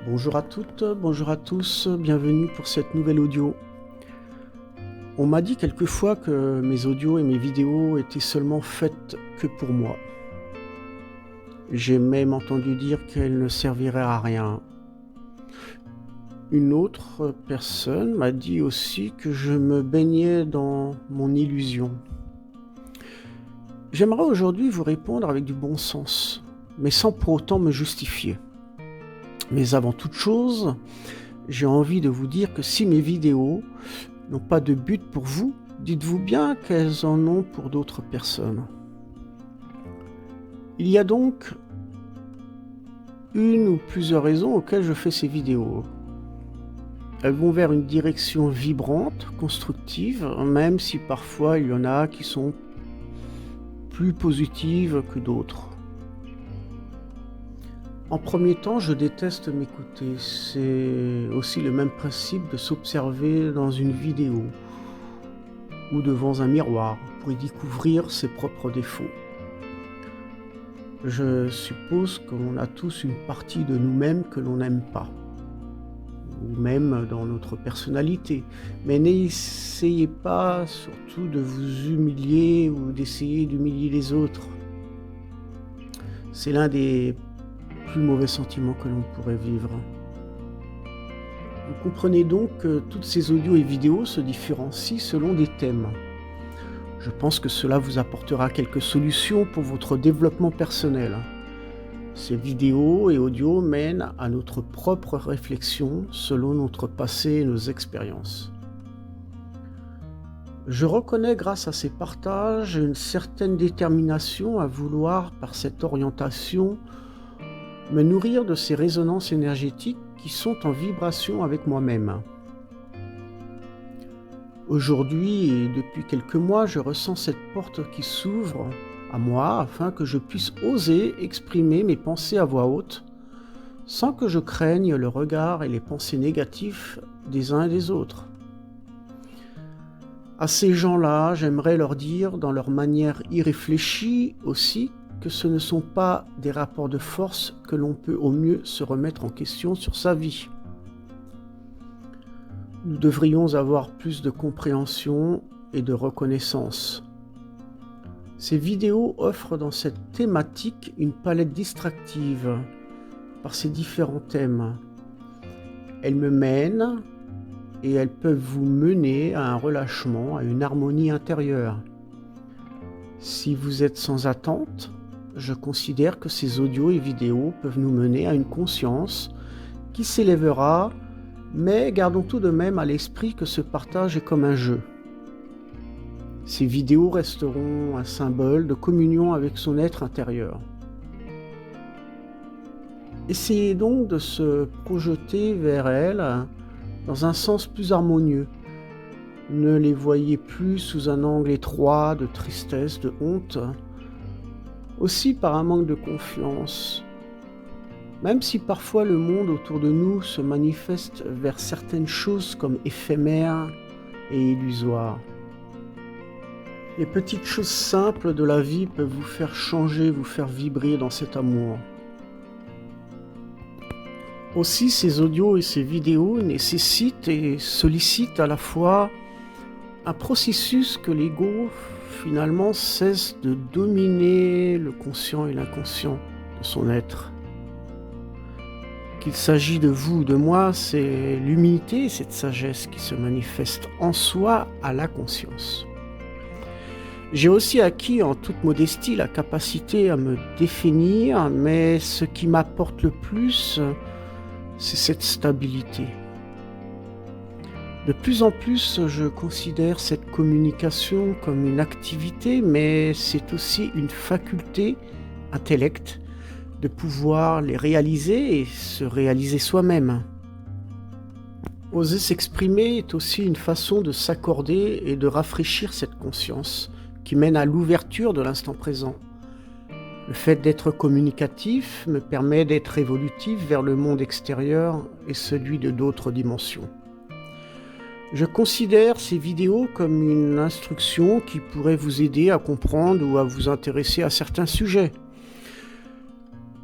Bonjour à toutes, bonjour à tous, bienvenue pour cette nouvelle audio. On m'a dit quelquefois que mes audios et mes vidéos étaient seulement faites que pour moi. J'ai même entendu dire qu'elles ne serviraient à rien. Une autre personne m'a dit aussi que je me baignais dans mon illusion. J'aimerais aujourd'hui vous répondre avec du bon sens, mais sans pour autant me justifier. Mais avant toute chose, j'ai envie de vous dire que si mes vidéos n'ont pas de but pour vous, dites-vous bien qu'elles en ont pour d'autres personnes. Il y a donc une ou plusieurs raisons auxquelles je fais ces vidéos. Elles vont vers une direction vibrante, constructive, même si parfois il y en a qui sont plus positives que d'autres. En premier temps, je déteste m'écouter. C'est aussi le même principe de s'observer dans une vidéo ou devant un miroir pour y découvrir ses propres défauts. Je suppose qu'on a tous une partie de nous-mêmes que l'on n'aime pas, ou même dans notre personnalité. Mais n'essayez pas surtout de vous humilier ou d'essayer d'humilier les autres. C'est l'un des plus mauvais sentiments que l'on pourrait vivre. Vous comprenez donc que toutes ces audios et vidéos se différencient selon des thèmes. Je pense que cela vous apportera quelques solutions pour votre développement personnel. Ces vidéos et audios mènent à notre propre réflexion selon notre passé et nos expériences. Je reconnais grâce à ces partages une certaine détermination à vouloir, par cette orientation, me nourrir de ces résonances énergétiques qui sont en vibration avec moi-même. Aujourd'hui et depuis quelques mois, je ressens cette porte qui s'ouvre à moi afin que je puisse oser exprimer mes pensées à voix haute sans que je craigne le regard et les pensées négatives des uns et des autres. À ces gens-là, j'aimerais leur dire, dans leur manière irréfléchie aussi, que ce ne sont pas des rapports de force que l'on peut au mieux se remettre en question sur sa vie. Nous devrions avoir plus de compréhension et de reconnaissance. Ces vidéos offrent dans cette thématique une palette distractive par ces différents thèmes. Elles me mènent et elles peuvent vous mener à un relâchement, à une harmonie intérieure. Si vous êtes sans attente, je considère que ces audios et vidéos peuvent nous mener à une conscience qui s'élèvera, mais gardons tout de même à l'esprit que ce partage est comme un jeu. Ces vidéos resteront un symbole de communion avec son être intérieur. Essayez donc de se projeter vers elles dans un sens plus harmonieux. Ne les voyez plus sous un angle étroit de tristesse, de honte, aussi par un manque de confiance. Même si parfois le monde autour de nous se manifeste vers certaines choses comme éphémères et illusoires. Les petites choses simples de la vie peuvent vous faire changer, vous faire vibrer dans cet amour. Aussi, ces audios et ces vidéos nécessitent et sollicitent à la fois un processus que l'ego finalement cesse de dominer le conscient et l'inconscient de son être. Qu'il s'agit de vous ou de moi, c'est l'humilité et cette sagesse qui se manifeste en soi à la conscience. J'ai aussi acquis en toute modestie la capacité à me définir, mais ce qui m'apporte le plus, c'est cette stabilité. De plus en plus, je considère cette communication comme une activité, mais c'est aussi une faculté intellect de pouvoir les réaliser et se réaliser soi-même. Oser s'exprimer est aussi une façon de s'accorder et de rafraîchir cette conscience qui mène à l'ouverture de l'instant présent. Le fait d'être communicatif me permet d'être évolutif vers le monde extérieur et celui de d'autres dimensions. Je considère ces vidéos comme une instruction qui pourrait vous aider à comprendre ou à vous intéresser à certains sujets.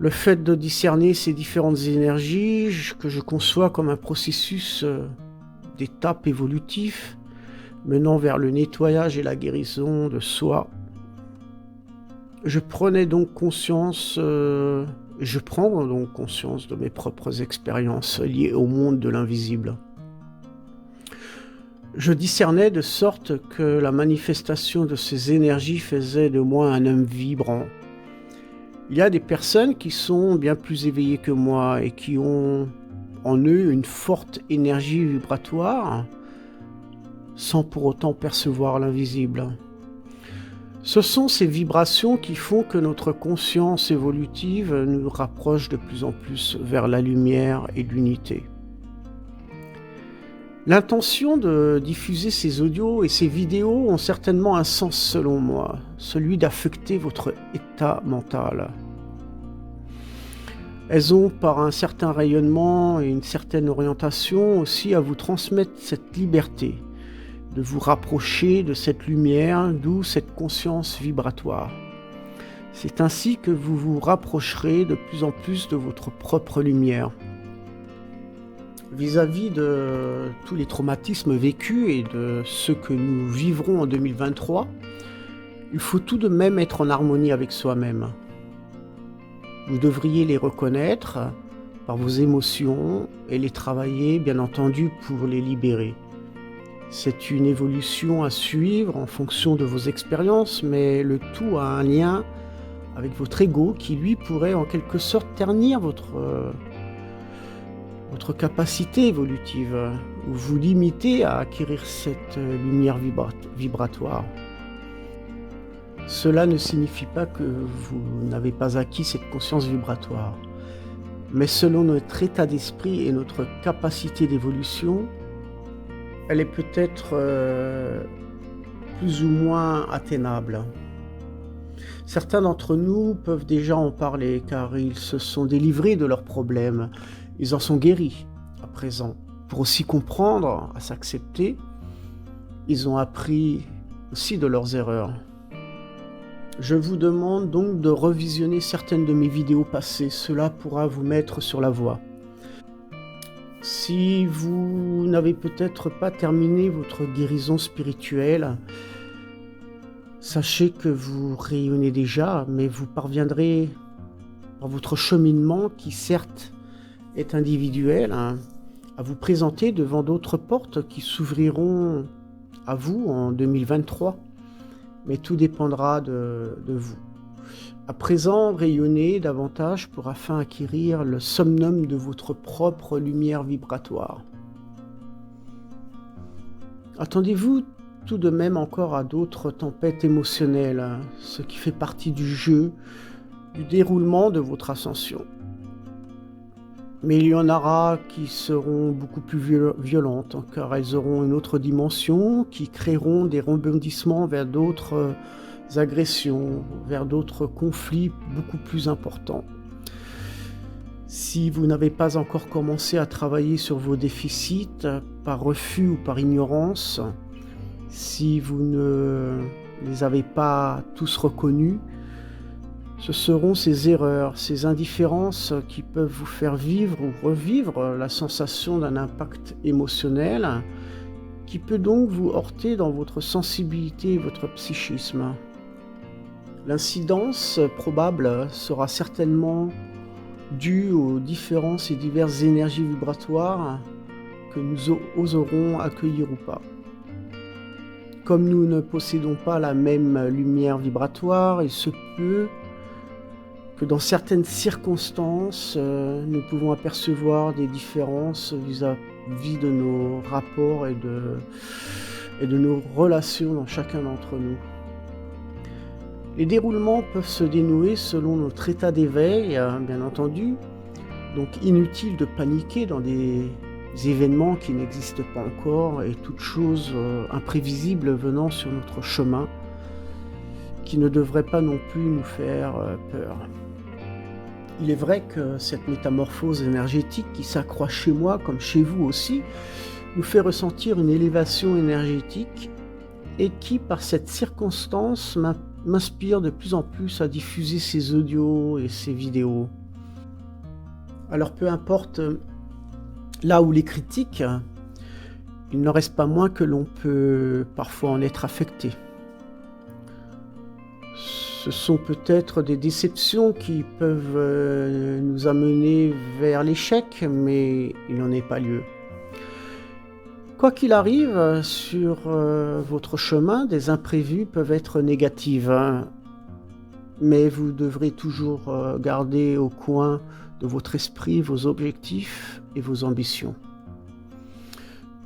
Le fait de discerner ces différentes énergies, que je conçois comme un processus d'étapes évolutifs, menant vers le nettoyage et la guérison de soi. Je prends donc conscience de mes propres expériences liées au monde de l'invisible. Je discernais de sorte que la manifestation de ces énergies faisait de moi un homme vibrant. Il y a des personnes qui sont bien plus éveillées que moi et qui ont en eux une forte énergie vibratoire sans pour autant percevoir l'invisible. Ce sont ces vibrations qui font que notre conscience évolutive nous rapproche de plus en plus vers la lumière et l'unité. L'intention de diffuser ces audios et ces vidéos ont certainement un sens selon moi, celui d'affecter votre état mental. Elles ont par un certain rayonnement et une certaine orientation aussi à vous transmettre cette liberté, de vous rapprocher de cette lumière, d'où cette conscience vibratoire. C'est ainsi que vous vous rapprocherez de plus en plus de votre propre lumière. Vis-à-vis de tous les traumatismes vécus et de ceux que nous vivrons en 2023, il faut tout de même être en harmonie avec soi-même. Vous devriez les reconnaître par vos émotions et les travailler, bien entendu, pour les libérer. C'est une évolution à suivre en fonction de vos expériences, mais le tout a un lien avec votre ego qui, lui, pourrait en quelque sorte ternir votre capacité évolutive, ou vous limiter à acquérir cette lumière vibratoire. Cela ne signifie pas que vous n'avez pas acquis cette conscience vibratoire, mais selon notre état d'esprit et notre capacité d'évolution, elle est peut-être plus ou moins atteignable. Certains d'entre nous peuvent déjà en parler car ils se sont délivrés de leurs problèmes. Ils en sont guéris à présent. Pour aussi comprendre, à s'accepter, ils ont appris aussi de leurs erreurs. Je vous demande donc de revisionner certaines de mes vidéos passées. Cela pourra vous mettre sur la voie. Si vous n'avez peut-être pas terminé votre guérison spirituelle, sachez que vous rayonnez déjà, mais vous parviendrez par votre cheminement qui certes est individuel, à vous présenter devant d'autres portes qui s'ouvriront à vous en 2023. Mais tout dépendra de vous. À présent, rayonnez davantage afin d'acquérir le summum de votre propre lumière vibratoire. Attendez-vous tout de même encore à d'autres tempêtes émotionnelles, ce qui fait partie du jeu, du déroulement de votre ascension. Mais il y en aura qui seront beaucoup plus violentes, car elles auront une autre dimension, qui créeront des rebondissements vers d'autres agressions, vers d'autres conflits beaucoup plus importants. Si vous n'avez pas encore commencé à travailler sur vos déficits, par refus ou par ignorance, si vous ne les avez pas tous reconnus, ce seront ces erreurs, ces indifférences qui peuvent vous faire vivre ou revivre la sensation d'un impact émotionnel qui peut donc vous heurter dans votre sensibilité et votre psychisme. L'incidence probable sera certainement due aux différences et diverses énergies vibratoires que nous oserons accueillir ou pas. Comme nous ne possédons pas la même lumière vibratoire, il se peut que dans certaines circonstances, nous pouvons apercevoir des différences vis-à-vis de nos rapports et de nos relations dans chacun d'entre nous. Les déroulements peuvent se dénouer selon notre état d'éveil, bien entendu, donc inutile de paniquer dans des événements qui n'existent pas encore et toute chose imprévisible venant sur notre chemin qui ne devrait pas non plus nous faire peur. Il est vrai que cette métamorphose énergétique qui s'accroît chez moi comme chez vous aussi nous fait ressentir une élévation énergétique et qui, par cette circonstance, m'inspire de plus en plus à diffuser ces audios et ces vidéos. Alors peu importe là où les critiques, il n'en reste pas moins que l'on peut parfois en être affecté. Ce sont peut-être des déceptions qui peuvent nous amener vers l'échec, mais il n'en est pas lieu. Quoi qu'il arrive sur votre chemin, des imprévus peuvent être négatifs, hein, mais vous devrez toujours garder au coin de votre esprit vos objectifs et vos ambitions.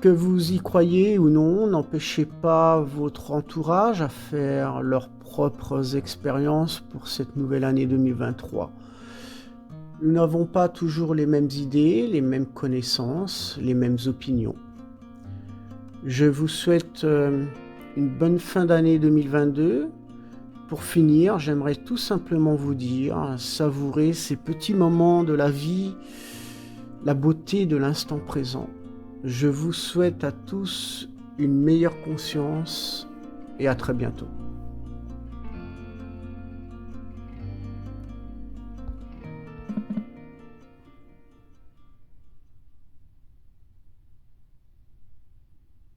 Que vous y croyez ou non, n'empêchez pas votre entourage à faire leurs propres expériences pour cette nouvelle année 2023. Nous n'avons pas toujours les mêmes idées, les mêmes connaissances, les mêmes opinions. Je vous souhaite une bonne fin d'année 2022. Pour finir, j'aimerais tout simplement vous dire, savourez ces petits moments de la vie, la beauté de l'instant présent. Je vous souhaite à tous une meilleure conscience et à très bientôt.